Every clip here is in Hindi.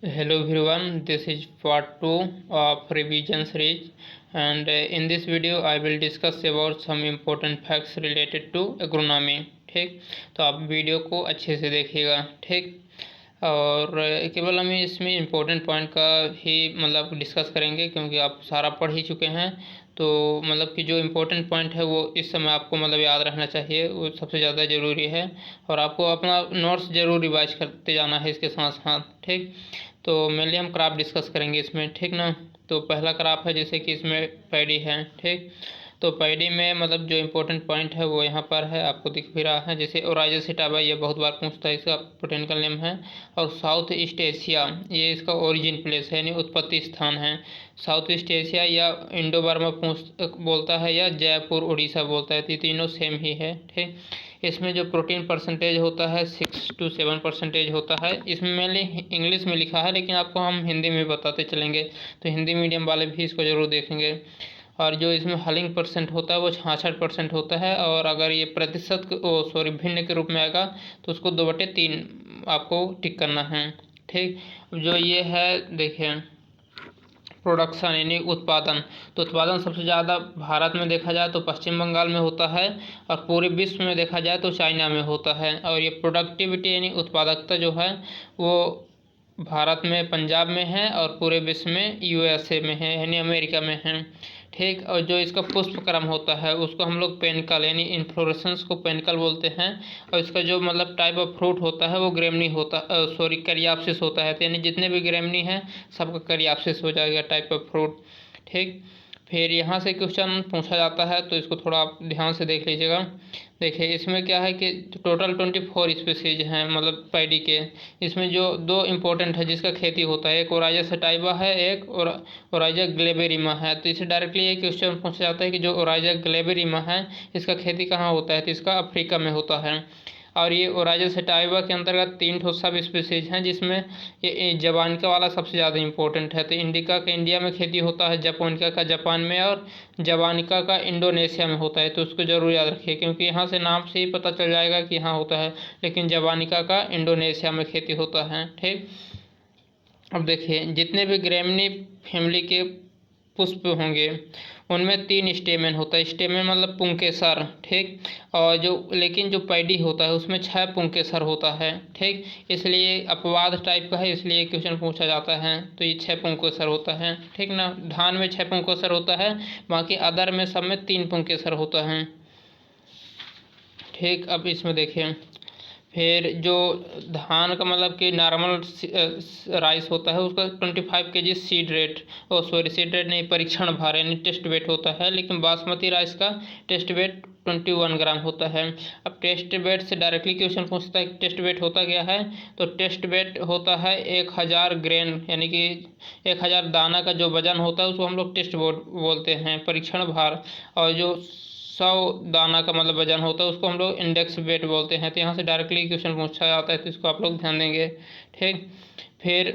Hello everyone, this is part 2 of revision series, and in this video I will discuss about some important facts related to agronomy। ठीक, तो आप वीडियो को अच्छे से देखिएगा। ठीक, और केवल हम इसमें इम्पोर्टेंट पॉइंट का ही मतलब डिस्कस करेंगे, क्योंकि आप सारा पढ़ ही चुके हैं। तो मतलब कि जो इम्पोर्टेंट पॉइंट है वो इस समय आपको मतलब याद रखना चाहिए, वो सबसे ज़्यादा ज़रूरी है। और आपको अपना नोट्स ज़रूर रिवाइज करते जाना है इसके साथ साथ। ठीक, तो मेनली हम क्रॉप डिस्कस करेंगे इसमें। ठीक ना, तो पहला क्रॉप है जैसे कि इसमें पैडी है। ठीक, तो पैडी में मतलब जो इम्पोर्टेंट पॉइंट है वो यहाँ पर है, आपको दिख भी रहा है। जैसे ओराइजा सेटावा, ये बहुत बार पूछता है, इसका बोटेनिकल नेम है। और साउथ ईस्ट एशिया, ये इसका ओरिजिन प्लेस है, यानी उत्पत्ति स्थान है। साउथ ईस्ट एशिया या इंडो बर्मा बोलता है, या जयपुर उड़ीसा बोलता है, तो ये तीनों सेम ही है। ठीक, इसमें जो प्रोटीन परसेंटेज होता है 6 to 7% होता है। इसमें मेनली इंग्लिश में लिखा है, लेकिन आपको हम हिंदी में बताते चलेंगे, तो हिंदी मीडियम वाले भी इसको ज़रूर देखेंगे। और जो इसमें हलिंग परसेंट होता है वो 66% होता है। और अगर ये प्रतिशत भिन्न के रूप में आएगा तो उसको 2/3 आपको टिक करना है। ठीक, जो ये है देखिए प्रोडक्शन यानी उत्पादन, तो उत्पादन सबसे ज़्यादा भारत में देखा जाए तो पश्चिम बंगाल में होता है, और पूरे विश्व में देखा जाए तो चाइना में होता है। और ये प्रोडक्टिविटी यानी उत्पादकता जो है वो भारत में पंजाब में है, और पूरे विश्व में यूएसए में है, यानी अमेरिका में है। ठीक, और जो इसका पुष्प क्रम होता है उसको हम लोग पेनिकल यानी इन्फ्लोरेसेंस को पेनिकल बोलते हैं। और इसका जो मतलब टाइप ऑफ फ्रूट होता है वो ग्रेमनी होता करियाप्सिस होता है, तो यानी जितने भी ग्रेमनी हैं सबका करियाप्सिस हो जाएगा टाइप ऑफ फ्रूट। ठीक, फिर यहाँ से क्वेश्चन पूछा जाता है, तो इसको थोड़ा आप ध्यान से देख लीजिएगा। देखिए इसमें क्या है कि टोटल 24 स्पीसीज हैं मतलब पैडी के। इसमें जो दो इम्पोर्टेंट है जिसका खेती होता है, एक ओराइजा सेटाइवा है, एक ओराइजा ग्लेबेरिमा है। तो इसे डायरेक्टली ये क्वेश्चन पूछा जाता है कि जो ओराइजा ग्लेबेरिमा है इसका खेती कहाँ होता है, तो इसका अफ्रीका में होता है। और ये ओराइजा सेटाइवा के अंतर्गत 3 सब स्पीसीज हैं, जिसमें ये जवानिका वाला सबसे ज़्यादा इंपॉर्टेंट है। तो इंडिका का इंडिया में खेती होता है, जापोनिका का जापान में, और जवानिका का इंडोनेशिया में होता है। तो उसको ज़रूर याद रखिए, क्योंकि यहाँ से नाम से ही पता चल जाएगा कि यहाँ होता है, लेकिन जवानिका का इंडोनेशिया में खेती होता है। ठीक, अब देखिए जितने भी ग्रेमनी फैमिली के पुष्प होंगे उनमें 3 स्टेमेन होता है। स्टेमेन मतलब पुंकेसर। ठीक, और लेकिन जो पैडी होता है उसमें 6 पुंकेसर होता है। ठीक, इसलिए अपवाद टाइप का है, इसलिए क्वेश्चन पूछा जाता है। तो ये 6 पुंकेसर होता है। ठीक ना, धान में 6 पुंकेसर होता है, बाकी अदर में सब में 3 पुंकेसर होता है। ठीक, अब इसमें देखिए फिर जो धान का मतलब कि नॉर्मल राइस होता है उसका 25 kg seed rate, seed rate नहीं, परीक्षण भार यानी टेस्ट वेट होता है। लेकिन बासमती राइस का टेस्ट वेट 21 ग्राम होता है। अब टेस्ट वेट से डायरेक्टली क्वेश्चन पूछता है टेस्ट वेट होता क्या है, तो टेस्ट वेट होता है 1000 ग्रेन यानी कि 1000 दाना का जो वजन होता है उसको हम लोग टेस्ट बोलते हैं, परीक्षण भार। और जो 100 दाना का मतलब वजन होता है उसको हम लोग इंडेक्स वेट बोलते हैं। तो यहाँ से डायरेक्टली क्वेश्चन पूछा जाता है, तो इसको आप लोग ध्यान देंगे। ठीक, फिर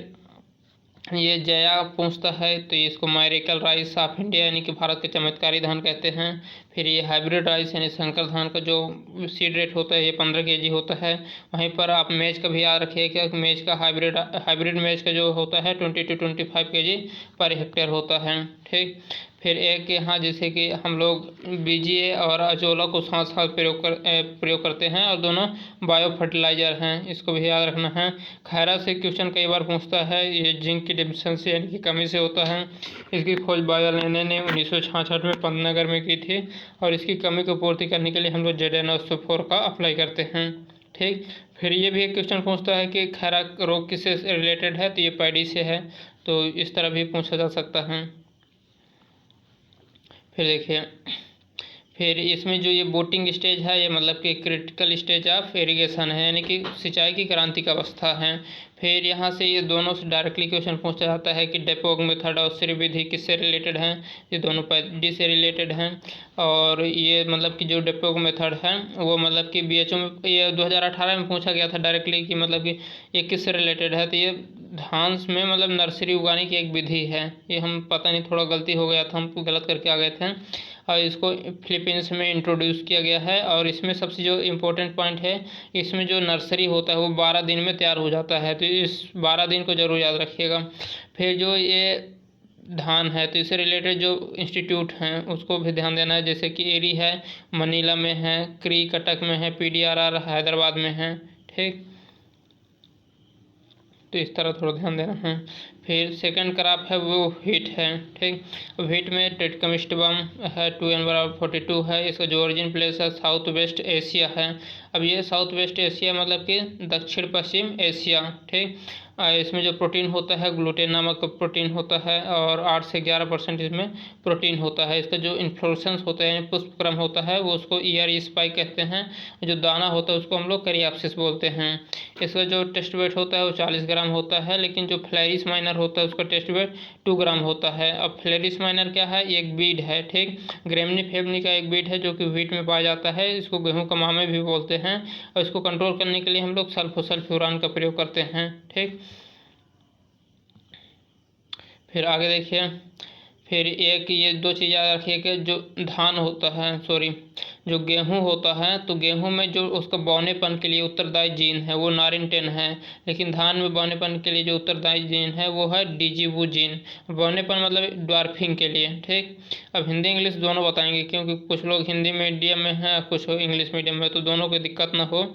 ये जया पूछता है, तो ये इसको मायरेकल राइस ऑफ इंडिया यानी कि भारत के चमत्कारी धान कहते हैं। फिर ये हाइब्रिड राइस यानी संकर धान का जो सीड रेट होता है ये 15 kg होता है। वहीं पर आप मेज का भी याद रखिएगा कि मेज का हाइब्रिड मेज का जो होता है 20 to 25 kg पर हेक्टेयर होता है। ठीक, फिर एक यहाँ जैसे कि हम लोग बीजीए और अजोला को साथ साथ प्रयोग करते हैं, और दोनों बायो फर्टिलाइजर हैं, इसको भी याद रखना है। खैरा से क्वेश्चन कई बार पूछता है, ये जिंक की डिफिशिएंसी यानी कि कमी से होता है। इसकी खोज बायोलेने ने 1966 में पंतनगर में की थी, और इसकी कमी को पूर्ति करने के लिए हम लोग ZnO4 का अप्लाई करते हैं। ठीक, फिर ये भी एक क्वेश्चन पूछता है कि खैरा रोग किससे रिलेटेड है, तो ये पैडी से है, तो इस तरह भी पूछा जा सकता है। फिर देखिए फिर इसमें जो ये बोटिंग स्टेज है ये मतलब कि क्रिटिकल स्टेज ऑफ इरिगेशन है, यानी कि सिंचाई की क्रांतिक अवस्था है। फिर यहाँ से ये दोनों से डायरेक्टली क्वेश्चन पूछा जाता है कि डेपोग मेथड और श्री विधि किससे रिलेटेड हैं, ये दोनों पैडी से रिलेटेड हैं। और ये मतलब कि जो डेपोग मेथड है वो मतलब कि BHO में ये 2018 में पूछा गया था डायरेक्टली कि मतलब कि ये किससे रिलेटेड है, तो ये धान में मतलब नर्सरी उगाने की एक विधि है। ये हम पता नहीं थोड़ा गलती हो गया था, हम गलत करके आ गए थे। और इसको फिलीपींस में इंट्रोड्यूस किया गया है। और इसमें सबसे जो इम्पोर्टेंट पॉइंट है, इसमें जो नर्सरी होता है वो 12 दिन में तैयार हो जाता है, तो इस 12 दिन को ज़रूर याद रखिएगा। फिर जो ये धान है तो इससे रिलेटेड जो इंस्टीट्यूट हैं उसको भी ध्यान देना है, जैसे कि एरी है मनीला में है, क्री कटक में है, PDRR हैदराबाद में है। ठीक, तो इस तरह थोड़ा ध्यान देना है। फिर सेकंड क्रॉप है वो व्हीट है। ठीक, व्हीट में ट्रेटकमिस्टबम है 2n=42 है। इसका जो ओरिजिन प्लेस है साउथ वेस्ट एशिया है। अब ये साउथ वेस्ट एशिया मतलब कि दक्षिण पश्चिम एशिया। ठीक, इसमें जो प्रोटीन होता है ग्लूटेन नामक प्रोटीन होता है और 8 से 11% इसमें प्रोटीन होता है। इसका जो इन्फ्लोरेसेंस होता है पुष्पक्रम होता है वो उसको ईयर स्पाइक कहते हैं। जो दाना होता है उसको हम लोग करियाप्सिस बोलते हैं। इसका जो टेस्ट वेट होता है वो 40 ग्राम होता है, लेकिन जो फ्लैरिस माइनर होता है उसका टेस्ट वेट 2 ग्राम होता है। अब फ्लैरिस माइनर क्या है, एक बीड है। ठीक, ग्रेमनी फेबनी का एक बीड है जो कि व्हीट में पाया जाता है। इसको गेहूँ का मामे भी बोलते हैं और इसको कंट्रोल करने के लिए हम लोग सल्फोसल्फ्यूरान का प्रयोग करते हैं। ठीक, फिर आगे देखिए, फिर एक ये दो चीज़ याद रखिए कि जो धान होता है जो गेहूं होता है तो गेहूं में जो उसका बौनेपन के लिए उत्तरदायी जीन है वो नारिन10 है, लेकिन धान में बौनेपन के लिए जो उत्तरदायी जीन है वो है डीजीवू जीन। बौनेपन मतलब ड्वार्फिंग के लिए। ठीक, अब हिंदी इंग्लिश दोनों बताएंगे क्योंकि कुछ लोग हिंदी मीडियम में हैं कुछ इंग्लिश मीडियम में, तो दोनों को दिक्कत ना हो।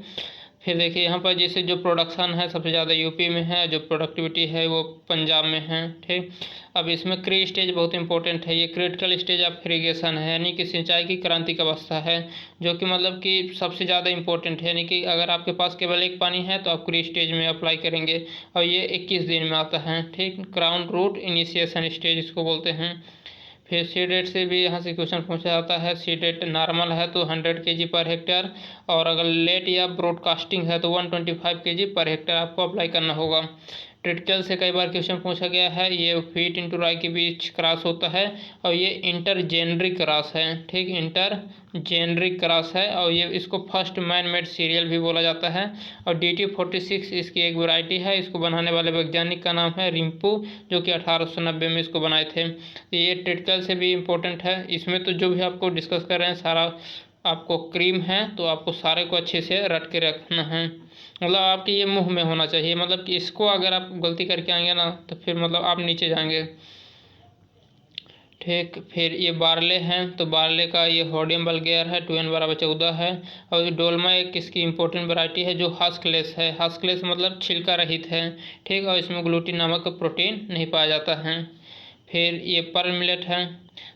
फिर देखिए यहाँ पर जैसे जो प्रोडक्शन है सबसे ज़्यादा यूपी में है, जो प्रोडक्टिविटी है वो पंजाब में है। ठीक, अब इसमें क्री स्टेज बहुत इंपॉर्टेंट है। ये क्रिटिकल स्टेज ऑफ इरिगेशन है, यानी कि सिंचाई की क्रांतिक अवस्था है, जो कि मतलब कि सबसे ज़्यादा इंपॉर्टेंट है। यानी कि अगर आपके पास केवल एक पानी है तो आप क्री स्टेज में अप्लाई करेंगे और ये 21 दिन में आता है। ठीक, क्राउन रूट इनिशिएशन स्टेज इसको बोलते हैं। फिर सीड रेट से भी यहाँ से क्वेश्चन पूछा जाता है। सीड रेट नॉर्मल है तो 100 kg पर हेक्टेयर, और अगर लेट या ब्रॉडकास्टिंग है तो 125 kg पर हेक्टेयर आपको अप्लाई करना होगा। क्रिटिकल से कई बार क्वेश्चन पूछा गया है। ये व्हीट इंटू राई के बीच क्रॉस होता है और ये इंटरजेनरिक क्रॉस है। ठीक, इंटरजेनरिक क्रॉस है और ये इसको फर्स्ट मैन मेड सीरियल भी बोला जाता है। और DT46 इसकी एक वैरायटी है। इसको बनाने वाले वैज्ञानिक का नाम है रिम्पू, जो कि 1890 में इसको बनाए थे। ये क्रिटिकल से भी इम्पोर्टेंट है। इसमें तो जो भी आपको डिस्कस कर रहे हैं सारा आपको क्रीम है तो आपको सारे को अच्छे से रट के रखना है। मतलब आपके ये मुंह में होना चाहिए, मतलब कि इसको अगर आप गलती करके आएंगे ना तो फिर मतलब आप नीचे जाएंगे। ठीक, फिर ये बारले हैं तो बारले का ये होडियम वल्गेयर है 2n=14 है। और डोलमा एक इसकी इंपॉर्टेंट वैरायटी है जो हस्कलेस है। हस्कलेस मतलब छिलका रहित है। ठीक, और इसमें ग्लूटीन नामक प्रोटीन नहीं पाया जाता है। फिर ये पर्ल मिलेट है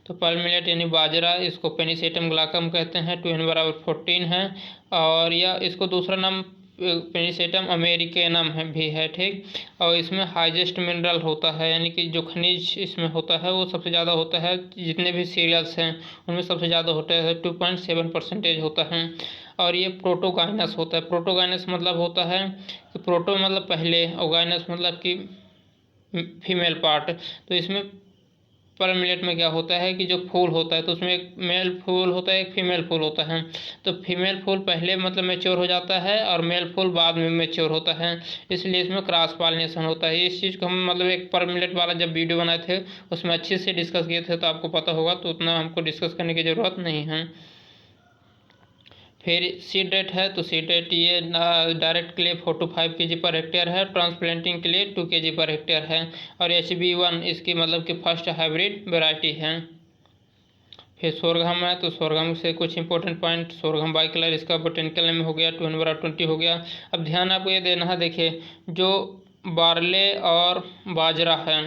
तो पर्ल मिलेट यानी बाजरा, इसको पेनिसेटम ग्लाकम कहते हैं, 2n=14 है। और यह इसको दूसरा नाम पेनिसेटम अमेरिकेनम है भी है। ठीक, और इसमें हाइजेस्ट मिनरल होता है, यानी कि जो खनिज इसमें होता है वो सबसे ज़्यादा होता है। जितने भी सीरियल्स हैं उनमें सबसे ज़्यादा होता है, 2.7% होता है। और ये प्रोटोगाइनस होता है। प्रोटोगाइनस मतलब होता है कि प्रोटो मतलब पहले और गाइनस मतलब कि फीमेल पार्ट। तो इसमें पर मिलेट में क्या होता है कि जो फूल होता है तो उसमें एक मेल फूल होता है एक फीमेल फूल होता है। तो फीमेल फूल पहले मतलब मैच्योर हो जाता है और मेल फूल बाद में मैच्योर होता है, इसलिए इसमें क्रॉस पॉलिनेशन होता है। इस चीज़ को हम मतलब एक पर मिलेट वाला जब वीडियो बनाए थे उसमें अच्छे से डिस्कस किए थे तो आपको पता होगा, तो उतना हमको डिस्कस करने की ज़रूरत नहीं है। फिर सीड रेट है तो सीड रेट ये डायरेक्ट के लिए 4 to 5 kg पर हेक्टेयर है, ट्रांसप्लांटिंग के लिए 2 kg पर हेक्टेयर है। और HB1 इसकी मतलब कि फर्स्ट हाइब्रिड वैरायटी है। फिर सोरगम है तो सोरगम से कुछ important point. Sorghum bicolour इसका बोटेनिकल नेम हो गया, 2n=20 हो गया। अब ध्यान आपको ये देना है, देखिए जो बारले और बाजरा है,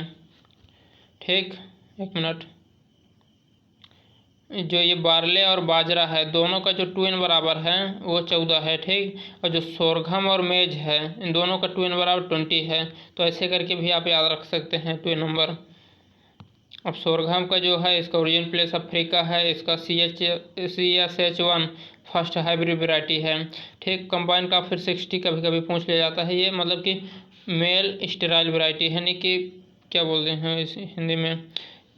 ठीक, एक मिनट, जो ये बारले और बाजरा है दोनों का जो 2n बराबर है वो 14 है। ठीक, और जो सोरगम और मेज है इन दोनों का 2n=20 है। तो ऐसे करके भी आप याद रख सकते हैं 2 नंबर। अब सोरगम का जो है इसका ओरिजिन प्लेस अफ्रीका है। इसका CSH1 फर्स्ट हाइब्रिड वैरायटी है। ठीक, कंबाइन का फिर 60 कभी कभी पूछ लिया जाता है। ये मतलब कि मेल स्टेराइल वैरायटी है, यानी कि क्या बोलते हैं इस हिंदी में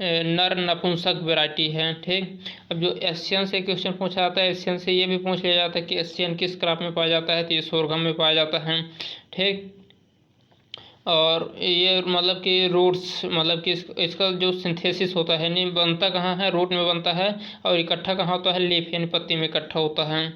नर नपुंसक वैरायटी है। ठीक, अब जो एशियन से क्वेश्चन पूछा जाता है, एशियन से ये भी पूछ लिया जाता है कि एशियन किस क्रॉप में पाया जाता है, तो ये सोरगम में पाया जाता है। ठीक, और ये मतलब कि रूट्स मतलब कि इसका जो सिंथेसिस होता है यानी बनता कहाँ है, रूट में बनता है, और इकट्ठा कहाँ होता है, लीफ यानी पत्ती में इकट्ठा होता है।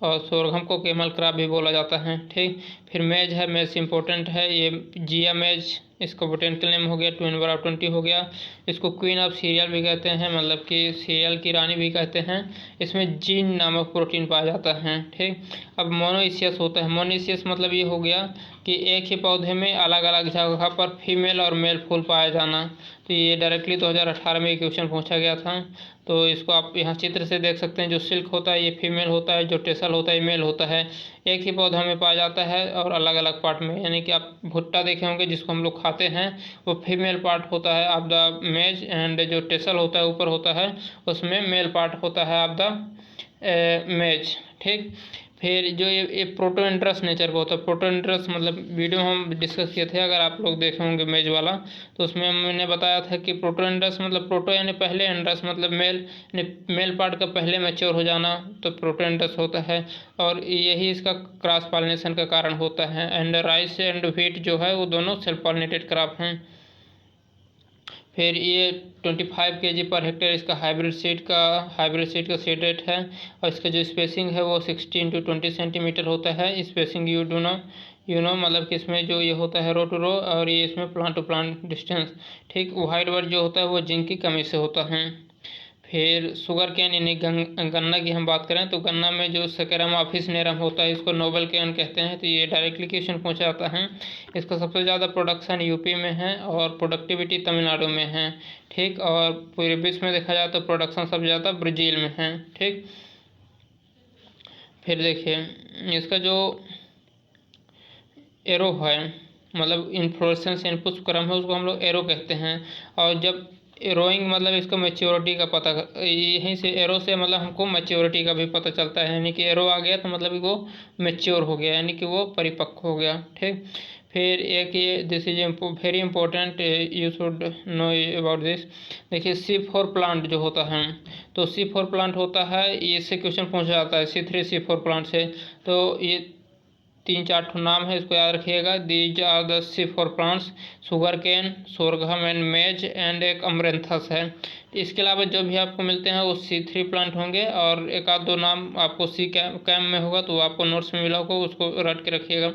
और सोरघम को कैमल क्रॉप भी बोला जाता है। ठीक, फिर मेज है, मेज इंपॉर्टेंट है, ये जिया मेज इसका बोटेनिकल नेम हो गया, 2n/20 हो गया। इसको क्वीन ऑफ सीरियल भी कहते हैं, मतलब कि सीरियल की रानी भी कहते हैं। इसमें जीन नामक प्रोटीन पाया जाता है। ठीक, अब मोनोइसियस होता है। मोनोइसियस मतलब ये हो गया कि एक ही पौधे में अलग अलग जगह पर फीमेल और मेल फूल पाया जाना। तो ये डायरेक्टली 2018 में क्वेश्चन पूछा गया था। तो इसको आप यहाँ चित्र से देख सकते हैं। जो सिल्क होता है ये फीमेल होता है, जो टेसल होता है ये मेल होता है। एक ही पौधा में पाया जाता है और अलग अलग पार्ट में, यानी कि आप भुट्टा देखे होंगे जिसको हम लोग खाते हैं, वो फीमेल पार्ट होता है ऑफ द मेज, एंड जो टेसल होता है ऊपर होता है उसमें मेल पार्ट होता है ऑफ द मेज। ठीक, फिर जो ये प्रोटोइंट्रस नेचर का होता है। प्रोटोइंट्रस मतलब वीडियो हम डिस्कस किए थे, अगर आप लोग देखे होंगे मेज वाला, तो उसमें मैंने बताया था कि प्रोटोइंट्रस मतलब प्रोटो यानी पहले, इंड्रस मतलब मेल, यानी मेल पार्ट का पहले मैच्योर हो जाना, तो प्रोटोइंट्रस होता है। और यही इसका क्रॉस पॉलिनेशन का कारण होता है। एंड राइस एंड व्हीट जो है वो दोनों सेल्फ पॉलिनेटेड क्रॉप हैं। फिर ये 25 kg पर हेक्टेयर इसका हाइब्रिड सीड का सीड रेट है। और इसका जो स्पेसिंग है वो 16 to 20 सेंटीमीटर होता है। स्पेसिंग यू नो मतलब कि इसमें जो ये होता है रो टू रो, और ये इसमें प्लांट टू प्लांट डिस्टेंस। ठीक, वाइट वर्ड जो होता है वो जिंक की कमी से होता है। फिर शुगर कैन यानी गन्ना की हम बात करें तो गन्ना में जो सकेरामाफिस नेरम होता है इसको नोबल कैन कहते हैं। तो ये डायरेक्टली क्वेश्चन पूछा जाता है। इसका सबसे ज़्यादा प्रोडक्शन यूपी में है और प्रोडक्टिविटी तमिलनाडु में है। ठीक, और पूरे विश्व में देखा जाए तो प्रोडक्शन सबसे ज़्यादा ब्राज़ील में है। ठीक, फिर देखिए इसका जो एरो है मतलब इन्फ्लोरेसेंस यानी पुष्पक्रम है, उसको हम लोग एरो कहते हैं। और जब एरोइंग मतलब इसको मैच्योरिटी का पता, यहीं से एरो से मतलब हमको मैच्योरिटी का भी पता चलता है, यानी कि एरो आ गया तो मतलब कि वो मैच्योर हो गया, यानी कि वो परिपक्व हो गया। ठीक, फिर एक ये this is very important, you should know about this. देखिए C4 प्लांट जो होता है, तो C4 प्लांट होता है, इससे क्वेश्चन पूछा जाता है C3 C4 प्लांट से। तो ये 3-4 नाम है, इसको याद रखिएगा। These are the C4 plants, sugar cane, sorghum and maize, and एक अमरेंथस है। इसके अलावा जो भी आपको मिलते हैं वो C3 प्लांट होंगे, और एक आध दो नाम आपको सी कैम में होगा तो आपको नोट्स में मिला होगा, उसको रट के रखिएगा।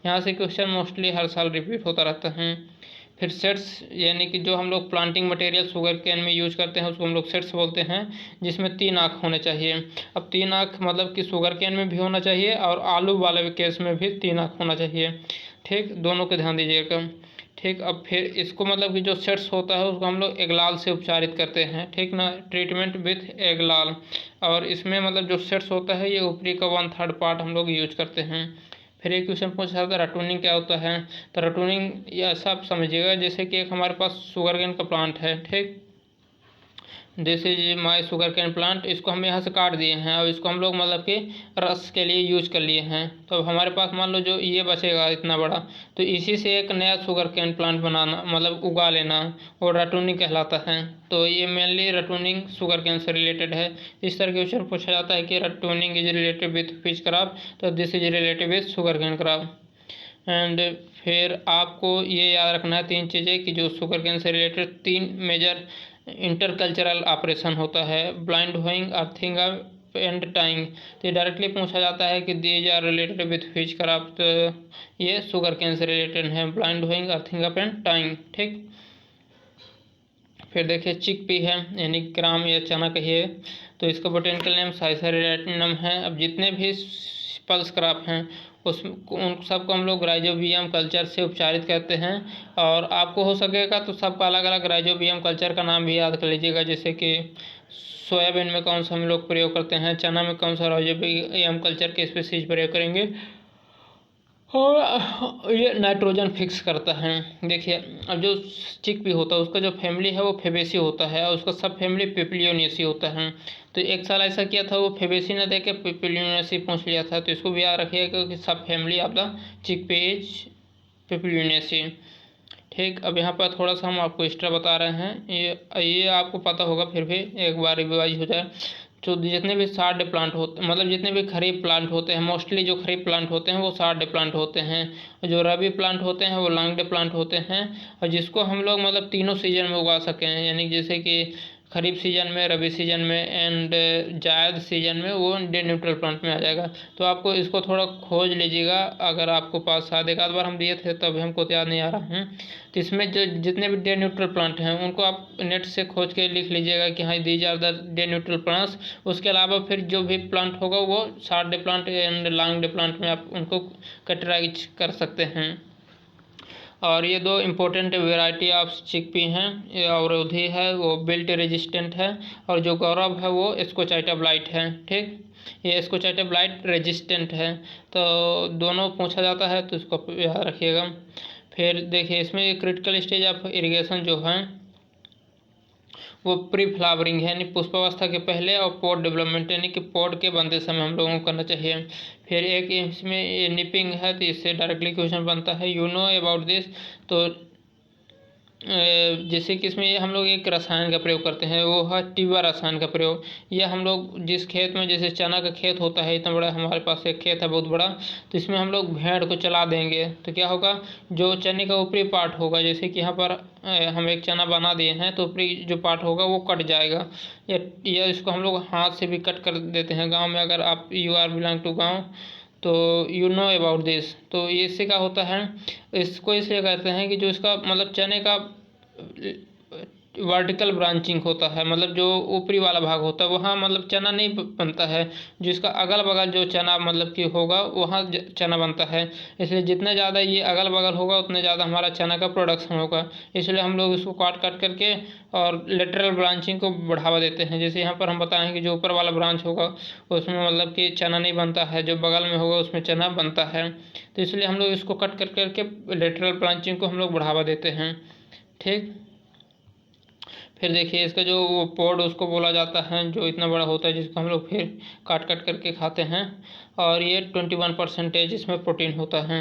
यहाँ से क्वेश्चन मोस्टली हर साल रिपीट होता रहता है। फिर सेट्स यानी कि जो हम लोग प्लांटिंग मटेरियल शुगर कैन में यूज करते हैं उसको हम लोग सेट्स बोलते हैं, जिसमें 3 आँख होने चाहिए। अब 3 आँख मतलब कि शुगर कैन में भी होना चाहिए और आलू वाले केस में भी 3 आँख होना चाहिए। ठीक, दोनों के ध्यान दीजिएगा। ठीक, अब फिर इसको मतलब कि जो सेट्स होता है उसको हम लोग एगलाल से उपचारित करते हैं। ठीक ना, ट्रीटमेंट विथ एगलाल। और इसमें मतलब जो सेट्स होता है ये ऊपरी का 1/3 पार्ट हम लोग यूज करते हैं। फिर एक क्वेश्चन पूछा था रटूनिंग क्या होता है। तो रटूनिंग ये ऐसा आप समझिएगा जैसे कि एक हमारे पास शुगर कैन का प्लांट है। ठीक, this is my sugar cane plant, इसको हम यहाँ से काट दिए हैं और इसको हम लोग मतलब कि रस के लिए यूज कर लिए हैं। तो अब हमारे पास मान लो जो ये बचेगा इतना बड़ा, तो इसी से एक नया शुगर कैन प्लांट बनाना मतलब उगा लेना, और रटूनिंग कहलाता है। तो ये मेनली रटूनिंग शुगर कैन से रिलेटेड है। इस तरह के क्वेश्चन पूछा जाता है कि ratooning is related with fish crop, तो this is related with sugar cane crop. And फिर आपको ये याद रखना है 3 चीज़ें कि जो शुगर कैन से रिलेटेड 3 मेजर इंटरकल्चरल ऑपरेशन होता है, blind hoeing, earthing and tying. तो ये डायरेक्टली पूछा जाता है कि these are related with fish crop, तो ये शुगर कैन से रिलेटेड है, blind hoeing, earthing up and tying. ठीक, फिर देखिए चिक पी है यानी ग्राम या चना कहिए, तो इसका बोटेनिकल नेम साइसेरिएटम है। अब जितने भी पल्स क्रॉप हैं उस उन सबको हम लोग राइजोबियम कल्चर से उपचारित करते हैं। और आपको हो सकेगा तो सबका अलग अलग राइजोबियम कल्चर का नाम भी याद कर लीजिएगा, जैसे कि सोयाबीन में कौन सा हम लोग प्रयोग करते हैं, चना में कौन सा राइजोबियम कल्चर के स्पीशीज प्रयोग करेंगे, और ये नाइट्रोजन फिक्स करता है। देखिए अब जो चिक भी होता है उसका जो फैमिली है वो फेबेसी होता है, और उसका सब फैमिली पिप्लियोनेसी होता है। तो एक साल ऐसा किया था वो फेबेसी ना देके पिप्लियोनेसी पूछ लिया था, तो इसको भी याद रखिएगा कि सब family of the chickpea papilionaceae. ठीक, अब यहाँ पर थोड़ा सा हम आपको एक्स्ट्रा बता रहे हैं, ये आपको पता होगा फिर भी एक बार रिवाइज हो जाए। जो जितने भी सार्ड प्लांट होते मतलब जितने भी खरीफ प्लांट होते हैं, मोस्टली जो खरीफ प्लांट होते हैं वो सार्ड प्लांट होते हैं, और जो रबी प्लांट होते हैं वो लॉन्ग डे प्लांट होते हैं, और जिसको हम लोग मतलब तीनों सीजन में उगा सकें, यानी जैसे कि खरीफ सीजन में, रबी सीजन में एंड जायद सीजन में, वो डे न्यूट्रल प्लांट में आ जाएगा। तो आपको इसको थोड़ा खोज लीजिएगा, अगर आपको पास शायद एक आध बार हम दिए थे तभी हमको तो याद नहीं आ रहा है। तो इसमें जो जितने भी डे न्यूट्रल प्लांट हैं उनको आप नेट से खोज के लिख लीजिएगा कि हाँ these are the day neutral plants. उसके अलावा फिर जो भी प्लांट होगा वो short day plant and long day plant में आप उनको कैटेगराइज कर सकते हैं। और ये दो इम्पोर्टेंट वेराइटी ऑफ चिकपी हैं, ये अवरोधी है वो बिल्ट रेजिस्टेंट है, और जो गौरव है वो एस्कोचाइटा ब्लाइट है। ठीक, ये एस्कोचाइटा ब्लाइट रेजिस्टेंट है। तो दोनों पूछा जाता है तो इसको याद रखिएगा। फिर देखिए इसमें क्रिटिकल स्टेज ऑफ इरिगेशन जो है वो प्री फ्लावरिंग है, यानी पुष्पावस्था के पहले, और पॉड डेवलपमेंट यानी कि पॉड के बनते समय हम लोगों को करना चाहिए। फिर एक इसमें ये निपिंग है, तो इससे डायरेक्टली क्वेश्चन बनता है, यू नो अबाउट दिस। तो जैसे कि इसमें हम लोग एक रसायन का प्रयोग करते हैं, वो है टिवा रसायन का प्रयोग। यह हम लोग जिस खेत में, जैसे चना का खेत होता है, इतना बड़ा हमारे पास एक खेत है बहुत बड़ा, तो इसमें हम लोग भेड़ को चला देंगे तो क्या होगा, जो चने का ऊपरी पार्ट होगा, जैसे कि यहाँ पर हम एक चना बना दिए हैं तो ऊपरी जो पार्ट होगा वो कट जाएगा, या इसको हम लोग हाथ से भी कट कर देते हैं। गाँव में अगर आप यू आर बिलोंग टू गाँव तो यू नो अबाउट दिस। तो ये इससे क्या होता है, इसको इसलिए कहते हैं कि जो इसका मतलब चने का वर्टिकल ब्रांचिंग होता है, मतलब जो ऊपरी वाला भाग होता है वहाँ मतलब चना नहीं बनता है, जिसका अगल बगल जो चना मतलब कि होगा वहाँ चना बनता है। इसलिए जितने ज़्यादा ये अगल बगल होगा उतने ज़्यादा हमारा चना का प्रोडक्शन होगा। इसलिए हम लोग इसको काट काट करके और लेटरल ब्रांचिंग को बढ़ावा देते हैं। जैसे यहाँ पर हम बताएं कि जो ऊपर वाला ब्रांच होगा उसमें मतलब कि चना नहीं बनता है, जो बगल में होगा उसमें चना बनता है। तो इसलिए हम लोग इसको कट कर करके लेटरल ब्रांचिंग को हम लोग बढ़ावा देते हैं। ठीक, फिर देखिए इसका जो वो पॉड उसको बोला जाता है जो इतना बड़ा होता है, जिसको हम लोग फिर काट काट करके खाते हैं, और ये 21% इसमें प्रोटीन होता है।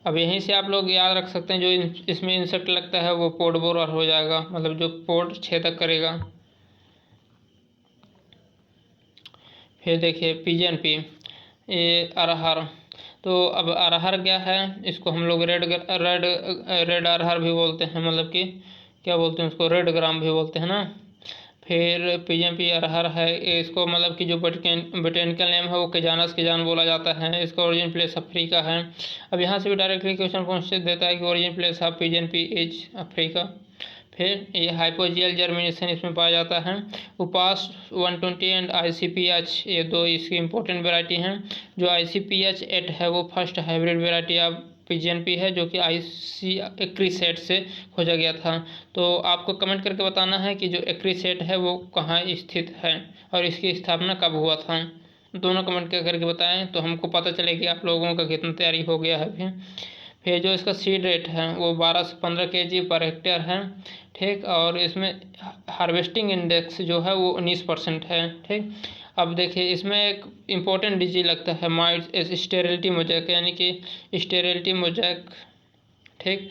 अब यहीं से आप लोग याद रख सकते हैं, जो इसमें इंसेक्ट लगता है वो पॉड बोरर हो जाएगा, मतलब जो पॉड छेदक करेगा। फिर देखिए पीजेएनपी, ये अरहर। तो अब अरहर क्या है, इसको हम लोग रेड अरहर भी बोलते हैं, मतलब कि क्या बोलते हैं उसको, रेड ग्राम भी बोलते हैं ना। फिर पीजेएनपी अरहर है, इसको मतलब कि जो बोटेनिकल नेम है वो केजानस केजान बोला जाता है। इसका ओरिजिन प्लेस अफ्रीका है। अब यहाँ से भी डायरेक्टली क्वेश्चन पूछ देता है कि origin place of pigeon pea is Africa. फिर ये हाइपोजियल जर्मिनेशन इसमें पाया जाता है। उपास 120 एंड ICPH, ये दो इसकी इंपॉर्टेंट वेराइटी हैं। जो ICPH8 है वो फर्स्ट हाइब्रिड वेराइटी ऑफ पीजेएनपी है, जो कि एक्रीसेट से खोजा गया था। तो आपको कमेंट करके बताना है कि जो एक्रीसेट है वो कहाँ स्थित है और इसकी स्थापना कब हुआ था। दोनों कमेंट करके बताएं तो हमको पता चले कि आप लोगों का कितना तैयारी हो गया है अभी। फिर जो इसका सीड रेट है वो 12 से 15 kg पर हेक्टेयर है। ठीक, और इसमें हार्वेस्टिंग इंडेक्स जो है वो 19% है। ठीक, अब देखिए इसमें एक इम्पोर्टेंट डिजीज लगता है माइट्स स्टेरिलिटी मोजैक, यानी कि स्टेरिलिटी मोजैक। ठीक,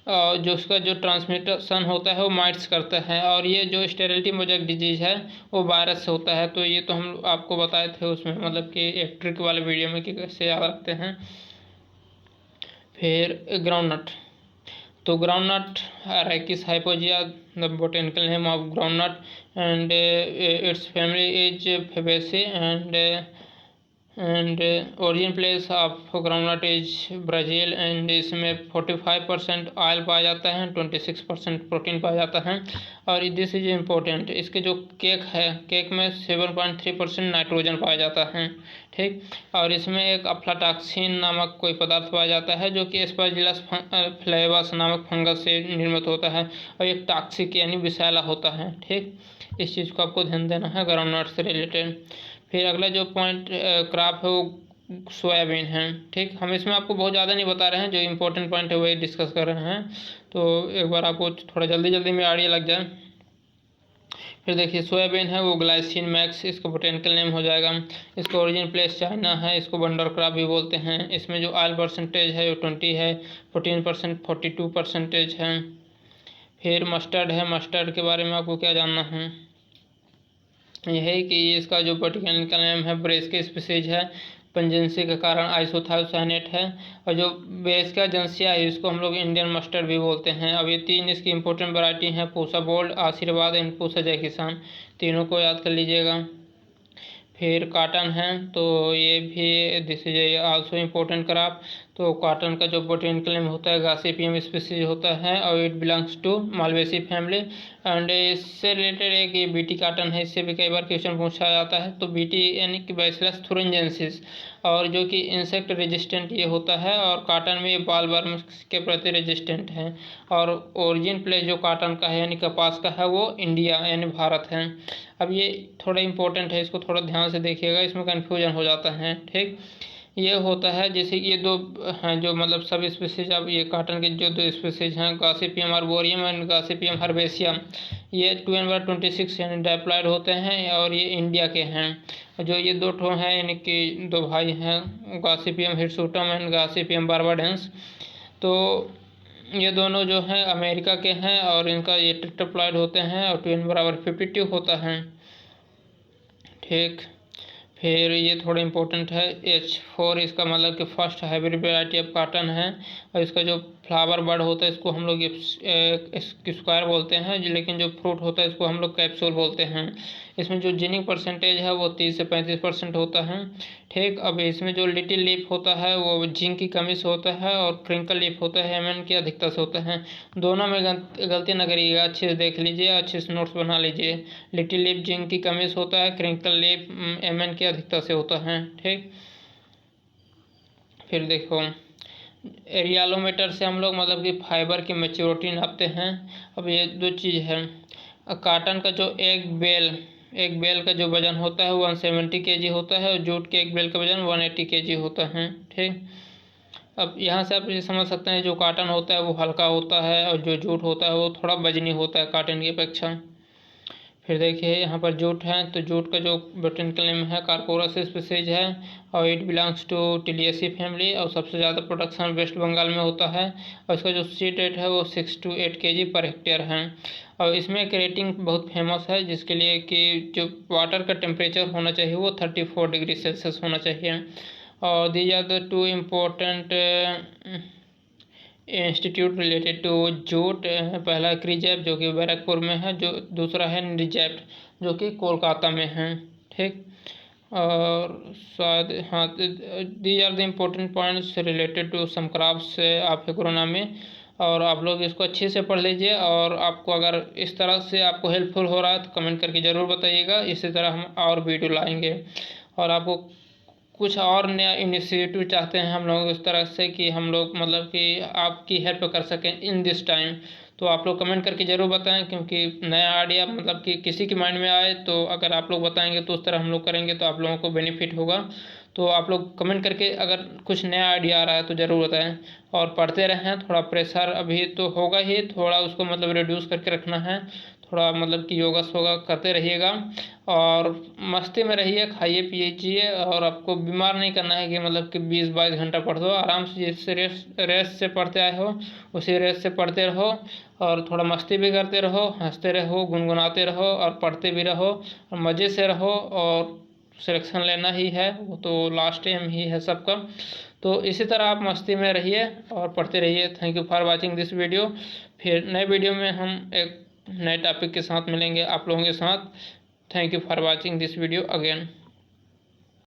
जो उसका जो ट्रांसमिशन होता है वो माइट्स करता है, और ये जो स्टेरिलिटी मोजैक डिजीज है वो वायरस से होता है। तो ये तो हम आपको बताए थे उसमें, मतलब कि एक ट्रिक वाले वीडियो में कि कैसे याद रखते हैं। फिर ग्राउंडनट, तो groundnut arachis hypogaea, the botanical name of groundnut, and its family is fabaceae, and origin place of groundnut is Brazil. And इसमें 45% ऑयल पाया जाता है, 26% प्रोटीन पाया जाता है। और दिस इज इम्पोर्टेंट, इसके जो केक है, केक में 7.3% नाइट्रोजन पाया जाता है। ठीक, और इसमें एक अफ्लाटॉक्सिन नामक कोई पदार्थ पाया जाता है जो कि एस्परजिलस फ्लेवस नामक फंगस से निर्मित होता है, और एक टॉक्सिक यानी विषैला होता है। ठीक, इस चीज़ को आपको ध्यान देना है ग्राउंडनट से रिलेटेड। फिर अगला जो पॉइंट क्रॉप है वो सोयाबीन है। ठीक, हम इसमें आपको बहुत ज़्यादा नहीं बता रहे हैं, जो इम्पोर्टेंट पॉइंट है वही डिस्कस कर रहे हैं, तो एक बार आपको थोड़ा जल्दी में आइडिया लग जाए। फिर देखिए सोयाबीन है वो ग्लाइसिन मैक्स इसका बोटेनिकल नेम हो जाएगा। इसका ओरिजिन प्लेस चाइना है, इसको बंडर क्रॉप भी बोलते हैं। इसमें जो ऑयल परसेंटेज है वो 20 है, 14% 42% है। फिर मस्टर्ड है, मस्टर्ड के बारे में आपको क्या जानना है। यह है कि इसका जो बोटैनिकल नेम है ब्रेस्का स्पीसीज है, पंजेंसी के कारण आइसोथायोसाइनेट है। और जो ब्रेस्का जेनेसिया है इसको हम लोग इंडियन मस्टर्ड भी बोलते हैं। अब ये 3 इसकी इंपॉर्टेंट वैरायटी हैं, पूसा गोल्ड, आशीर्वाद एंड पूसा जय किसान, तीनों को याद कर लीजिएगा। फिर कॉटन है तो ये भी this is also important crop. तो कॉटन का जो बोटेनिकल नेम होता है गॉसिपियम स्पीसीज होता है और it belongs to Malvaceae family. And इससे रिलेटेड एक ये बीटी कॉटन है, इससे भी कई बार क्वेश्चन पूछा जाता है। तो बीटी यानी कि बैसिलस थुरिंजेंसिस, और जो कि इंसेक्ट रेजिस्टेंट ये होता है, और कॉटन में ये बालवर्म के प्रति रेजिस्टेंट है। और ओरिजिन प्लेस जो कॉटन का है यानी कपास का है वो इंडिया यानी भारत है। अब ये थोड़ा इंपॉर्टेंट है, इसको थोड़ा ध्यान से देखिएगा, इसमें कन्फ्यूजन हो जाता है। ठीक, ये होता है जैसे ये 2 हैं जो मतलब सब स्पीसीज। अब ये कॉटन के जो 2 स्पीसीज हैं गॉसिपियम आर्बोरियम एंड गॉसिपियम हर्बेसियम, ये 2n/26 यानी डायप्लॉइड होते हैं और ये इंडिया के हैं। जो ये 2 ठो हैं यानी कि 2 भाई हैं गॉसिपियम हिरसुटम एंड गॉसिपियम बार्बाडेंस, तो ये दोनों जो हैं अमेरिका के हैं और इनका ये टेट्राप्लॉइड होते हैं और 2n/52 होता है। ठीक, फिर ये थोड़ा इंपॉर्टेंट है H4, इसका मतलब कि first hybrid variety of cotton है। और इसका जो फ्लावर बड होता है इसको हम लोग स्क्वायर बोलते हैं, लेकिन जो फ्रूट होता है इसको हम लोग कैप्सूल बोलते हैं। इसमें जो जिनिंग परसेंटेज है वो 30 से 35% होता है। ठीक, अब इसमें जो लिटिल लीफ होता है वो जिंक की कमी से होता है और क्रिंकल लीफ होता है एमएन की अधिकता से होता है। दोनों में गलती न करिएगा, अच्छे से देख लीजिए, अच्छे से नोट्स बना लीजिए। लिटिल लीफ जिंक की कमी से होता है, क्रिंकल लीफ एमएन की अधिकता से होता है। ठीक, फिर देखो एरियालोमीटर से हम लोग मतलब कि फाइबर की मैच्योरिटी नापते हैं। अब ये 2 चीज़ है, कॉटन का जो एक बेल का जो वजन होता है 170 kg होता है और जूट के एक बेल का वजन 180 kg होता है। ठीक, अब यहाँ से आप ये समझ सकते हैं जो कॉटन होता है वो हल्का होता है और जो जूट होता है वो थोड़ा वजनी होता है कॉटन की अपेक्षा। फिर देखिए यहाँ पर जूट है तो जूट का जो बोटेनिकल नेम है कार्पोरस स्पीसीज है और it belongs to Tiliaceae family, और सबसे ज़्यादा प्रोडक्शन वेस्ट बंगाल में होता है। और इसका जो सीड रेट है वो 6 to 8 kg पर हेक्टेयर है। और इसमें एक रेटिंग बहुत फेमस है जिसके लिए कि जो वाटर का टेम्परेचर होना चाहिए वो 34 डिग्री सेल्सियस होना चाहिए। और these are the 2 important institute related to jute. पहला क्रीजैप जो कि बैरकपुर में है, जो दूसरा है निजैप्ट जो कि कोलकाता में है। ठीक, और शायद हाँ, these are the important points related to some crops of agronomy. और आप लोग इसको अच्छे से पढ़ लीजिए, और आपको अगर इस तरह से आपको हेल्पफुल हो रहा है तो कमेंट करके ज़रूर बताइएगा। इसी तरह हम और वीडियो लाएंगे, और आपको कुछ और नया इनिशिएटिव चाहते हैं हम लोग इस तरह से कि हम लोग मतलब कि आपकी हेल्प कर सकें इन दिस टाइम, तो आप लोग कमेंट करके ज़रूर बताएं, क्योंकि नया आइडिया मतलब कि किसी के माइंड में आए तो अगर आप लोग बताएंगे तो उस तरह हम लोग करेंगे तो आप लोगों को बेनिफिट होगा। तो आप लोग कमेंट करके अगर कुछ नया आइडिया आ रहा है तो ज़रूर बताएं, और पढ़ते रहें। थोड़ा प्रेशर अभी तो होगा ही, थोड़ा उसको मतलब रिड्यूस करके रखना है, थोड़ा मतलब कि योगा सोगा करते रहिएगा और मस्ती में रहिए, खाइए पीजिए। और आपको बीमार नहीं करना है कि मतलब कि 20-22 घंटा पढ़ दो, आराम से जिससे रेस से पढ़ते आए हो उसी रेस से पढ़ते रहो, और थोड़ा मस्ती भी करते रहो, हंसते रहो, गुनगुनाते रहो और पढ़ते भी रहो और मज़े से रहो। और सिलेक्शन लेना ही है, वो तो लास्ट एम ही है सबका। तो इसी तरह आप मस्ती में रहिए और पढ़ते रहिए। Thank you for watching this video. फिर नए वीडियो में हम एक नए टॉपिक के साथ मिलेंगे आप लोगों के साथ। Thank you for watching this video again.